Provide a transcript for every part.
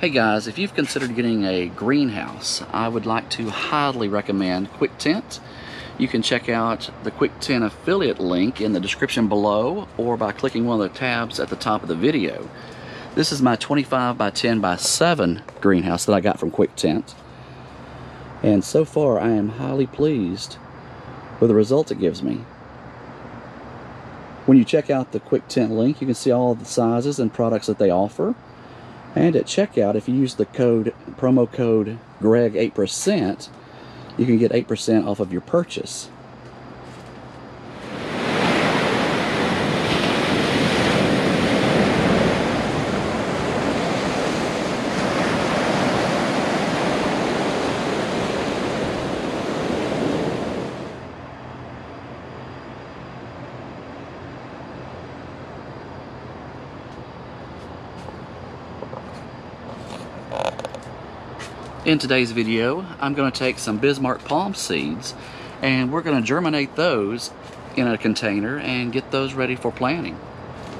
Hey guys, if you've considered getting a greenhouse, I would like to highly recommend Quick Tent. You can check out the Quick Tent affiliate link in the description below or by clicking one of the tabs at the top of the video. This is my 25 by 10 by 7 greenhouse that I got from Quick Tent. And so far I am highly pleased with the results it gives me. When you check out the Quick Tent link, you can see all of the sizes and products that they offer. And at checkout, if you use the promo code GREG8%, you can get 8% off of your purchase. In today's video, I'm going to take some Bismark palm seeds and we're going to germinate those in a container and get those ready for planting.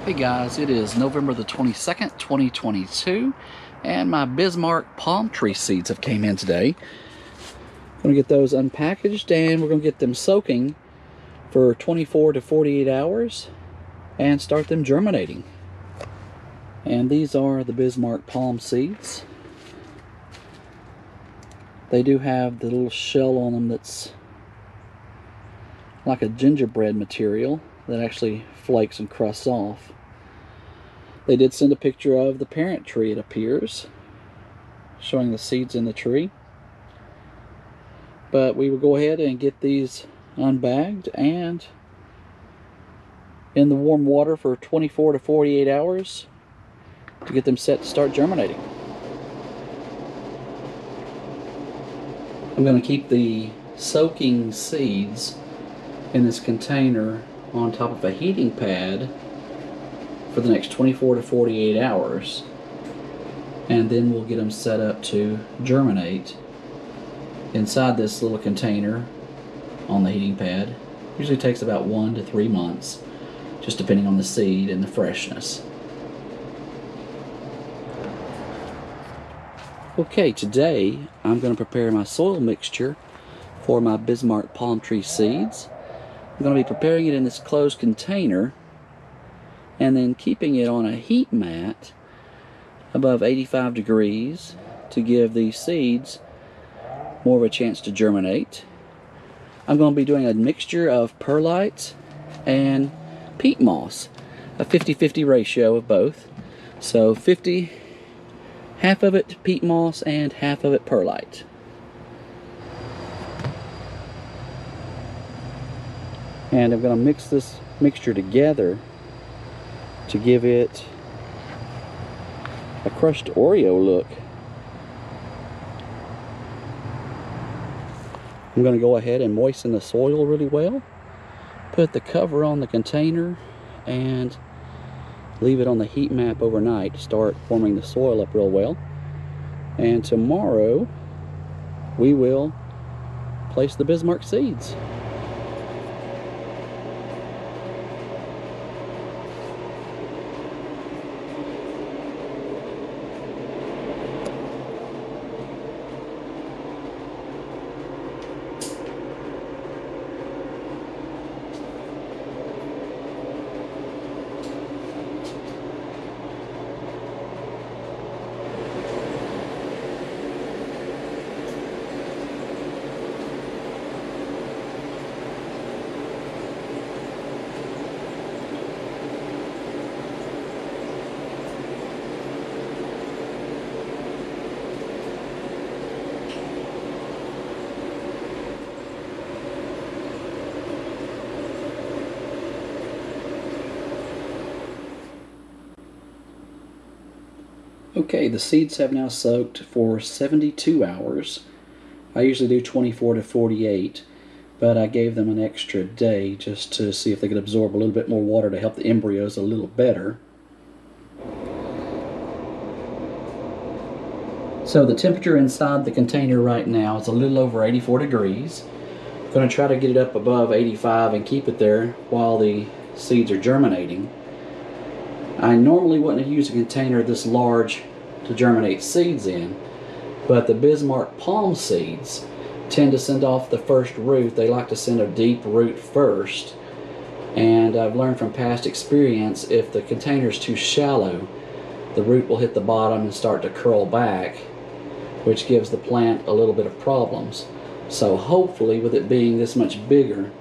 Hey guys, it is November the 22nd, 2022, and my Bismark palm tree seeds have came in today. I'm going to get those unpackaged and we're going to get them soaking for 24 to 48 hours and start them germinating. And these are the Bismark palm seeds. They do have the little shell on them that's like a gingerbread material that actually flakes and crusts off. They did send a picture of the parent tree, it appears, showing the seeds in the tree. But we will go ahead and get these unbagged and in the warm water for 24 to 48 hours to get them set to start germinating. I'm going to keep the soaking seeds in this container on top of a heating pad for the next 24 to 48 hours, and then we'll get them set up to germinate inside this little container on the heating pad. Usually takes about 1 to 3 months, just depending on the seed and the freshness. Okay, today I'm going to prepare my soil mixture for my Bismark palm tree seeds. I'm going to be preparing it in this closed container and then keeping it on a heat mat above 85 degrees to give these seeds more of a chance to germinate. I'm going to be doing a mixture of perlite and peat moss, a 50-50 ratio of both. So half of it peat moss and half of it perlite. And I'm going to mix this mixture together to give it a crushed Oreo look. I'm going to go ahead and moisten the soil really well, put the cover on the container, and leave it on the heat mat overnight to start warming the soil up real well. And tomorrow we will place the Bismark seeds. Okay, the seeds have now soaked for 72 hours. I usually do 24 to 48, but I gave them an extra day just to see if they could absorb a little bit more water to help the embryos a little better. So the temperature inside the container right now is a little over 84 degrees. I'm going to try to get it up above 85 and keep it there while the seeds are germinating. I normally wouldn't use a container this large to germinate seeds in. But the Bismarck palm seeds tend to send off the first root. They like to send a deep root first. And I've learned from past experience, if the container is too shallow, the root will hit the bottom and start to curl back, which gives the plant a little bit of problems. So hopefully, with it being this much bigger,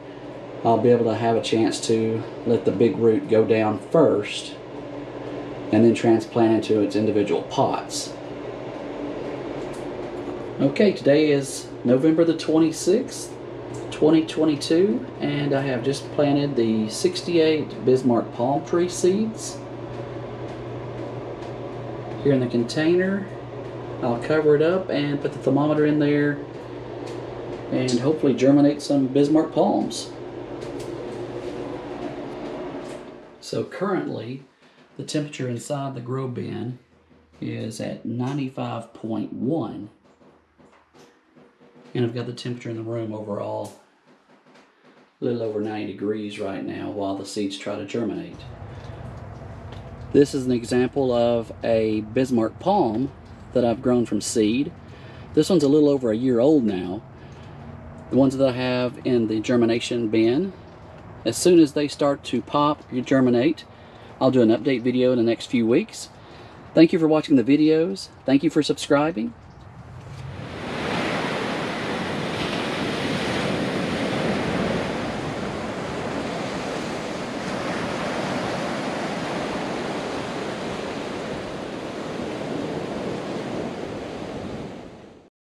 I'll be able to have a chance to let the big root go down first and then transplant into its individual pots. Okay, today is November the 26th, 2022, and I have just planted the 68 Bismarck palm tree seeds here in the container. I'll cover it up and put the thermometer in there and hopefully germinate some Bismarck palms. So currently, the temperature inside the grow bin is at 95.1. And I've got the temperature in the room overall a little over 90 degrees right now while the seeds try to germinate. This is an example of a Bismarck palm that I've grown from seed. This one's a little over a year old now. The ones that I have in the germination bin, as soon as they start to pop or germinate, I'll do an update video in the next few weeks. Thank you for watching the videos. Thank you for subscribing.